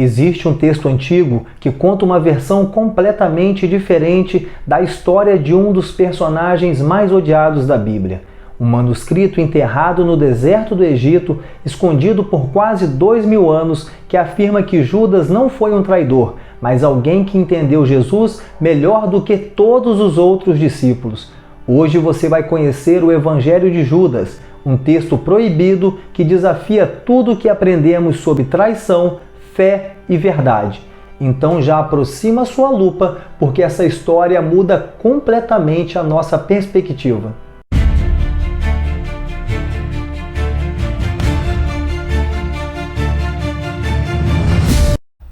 Existe um texto antigo que conta uma versão completamente diferente da história de um dos personagens mais odiados da Bíblia. Um manuscrito enterrado no deserto do Egito, escondido por quase 2000 anos, que afirma que Judas não foi um traidor, mas alguém que entendeu Jesus melhor do que todos os outros discípulos. Hoje você vai conhecer o Evangelho de Judas, um texto proibido que desafia tudo o que aprendemos sobre traição, fé e verdade. Então já aproxima sua lupa, porque essa história muda completamente a nossa perspectiva.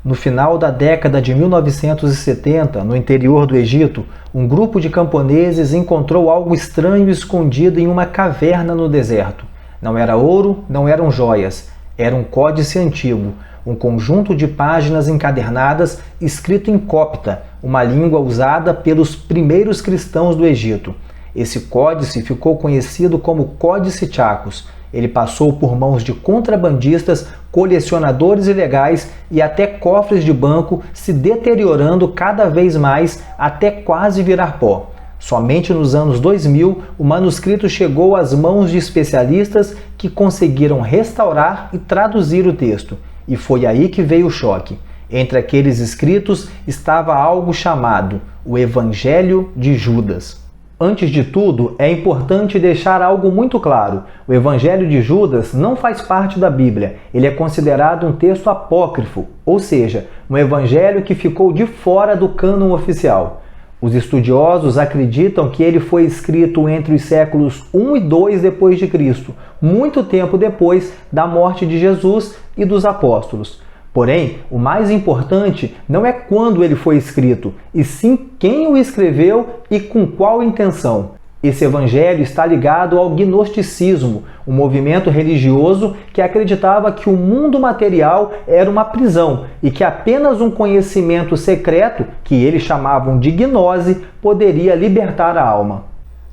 No final da década de 1970, no interior do Egito, um grupo de camponeses encontrou algo estranho escondido em uma caverna no deserto. Não era ouro, não eram joias, era um códice antigo, um conjunto de páginas encadernadas escrito em copta, uma língua usada pelos primeiros cristãos do Egito. Esse códice ficou conhecido como Códice Chacos. Ele passou por mãos de contrabandistas, colecionadores ilegais e até cofres de banco, se deteriorando cada vez mais até quase virar pó. Somente nos anos 2000, o manuscrito chegou às mãos de especialistas que conseguiram restaurar e traduzir o texto. E foi aí que veio o choque. Entre aqueles escritos estava algo chamado o Evangelho de Judas. Antes de tudo, é importante deixar algo muito claro. O Evangelho de Judas não faz parte da Bíblia. Ele é considerado um texto apócrifo, ou seja, um evangelho que ficou de fora do cânon oficial. Os estudiosos acreditam que ele foi escrito entre os séculos 1 e 2 depois de Cristo, muito tempo depois da morte de Jesus e dos apóstolos. Porém, o mais importante não é quando ele foi escrito, e sim quem o escreveu e com qual intenção. Esse evangelho está ligado ao gnosticismo, um movimento religioso que acreditava que o mundo material era uma prisão e que apenas um conhecimento secreto, que eles chamavam de gnose, poderia libertar a alma.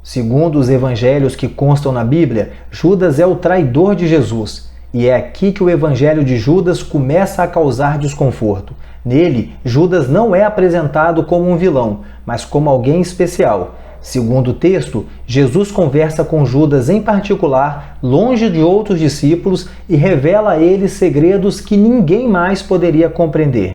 Segundo os evangelhos que constam na Bíblia, Judas é o traidor de Jesus. E é aqui que o Evangelho de Judas começa a causar desconforto. Nele, Judas não é apresentado como um vilão, mas como alguém especial. Segundo o texto, Jesus conversa com Judas em particular, longe de outros discípulos, e revela a eles segredos que ninguém mais poderia compreender.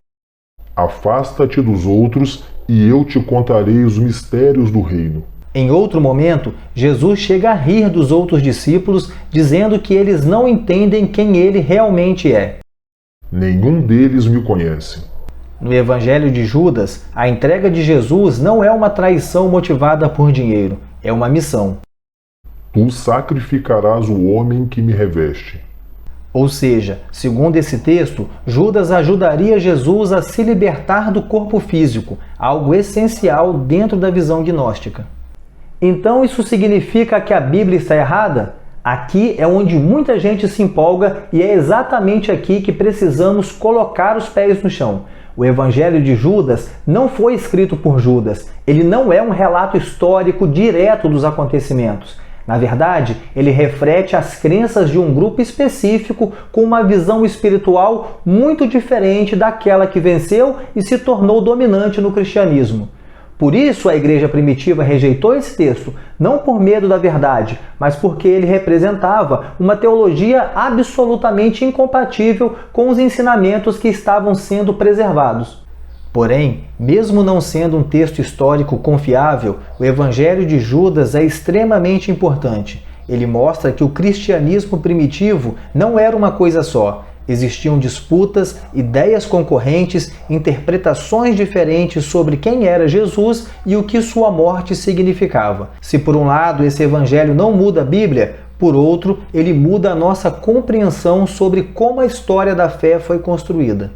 Afasta-te dos outros, e eu te contarei os mistérios do reino. Em outro momento, Jesus chega a rir dos outros discípulos, dizendo que eles não entendem quem ele realmente é. Nenhum deles me conhece. No Evangelho de Judas, a entrega de Jesus não é uma traição motivada por dinheiro, é uma missão. Tu sacrificarás o homem que me reveste. Ou seja, segundo esse texto, Judas ajudaria Jesus a se libertar do corpo físico, algo essencial dentro da visão gnóstica. Então isso significa que a Bíblia está errada? Aqui é onde muita gente se empolga e é exatamente aqui que precisamos colocar os pés no chão. O Evangelho de Judas não foi escrito por Judas. Ele não é um relato histórico direto dos acontecimentos. Na verdade, ele reflete as crenças de um grupo específico com uma visão espiritual muito diferente daquela que venceu e se tornou dominante no cristianismo. Por isso a igreja primitiva rejeitou esse texto, não por medo da verdade, mas porque ele representava uma teologia absolutamente incompatível com os ensinamentos que estavam sendo preservados. Porém, mesmo não sendo um texto histórico confiável, o Evangelho de Judas é extremamente importante. Ele mostra que o cristianismo primitivo não era uma coisa só. Existiam disputas, ideias concorrentes, interpretações diferentes sobre quem era Jesus e o que sua morte significava. Se por um lado esse evangelho não muda a Bíblia, por outro, ele muda a nossa compreensão sobre como a história da fé foi construída.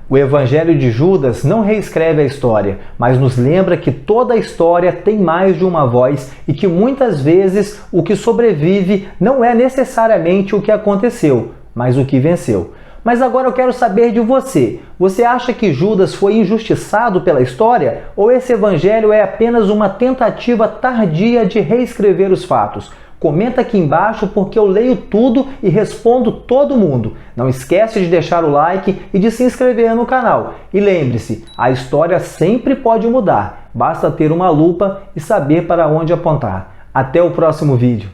O Evangelho de Judas não reescreve a história, mas nos lembra que toda a história tem mais de uma voz e que muitas vezes o que sobrevive não é necessariamente o que aconteceu, mas o que venceu. Mas agora eu quero saber de você. Você acha que Judas foi injustiçado pela história? Ou esse evangelho é apenas uma tentativa tardia de reescrever os fatos? Comenta aqui embaixo porque eu leio tudo e respondo todo mundo. Não esquece de deixar o like e de se inscrever no canal. E lembre-se, a história sempre pode mudar. Basta ter uma lupa e saber para onde apontar. Até o próximo vídeo.